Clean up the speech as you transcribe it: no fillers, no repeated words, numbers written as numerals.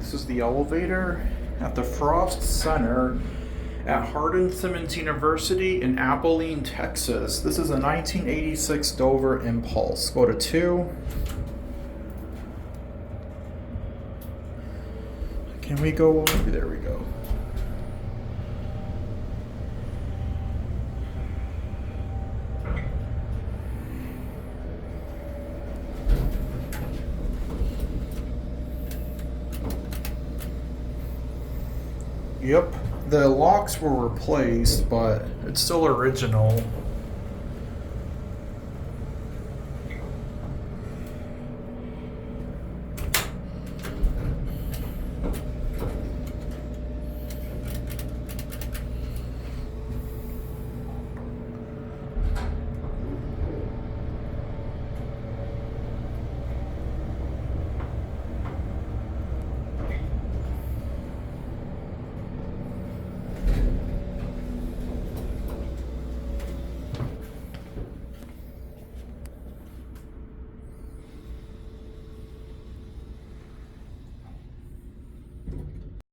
This is the elevator at the Frost Center at Hardin-Simmons University in Abilene, Texas. This is a 1986 Dover Impulse. Go to 2. Can we go? There we go. Yep, the locks were replaced, but it's still original.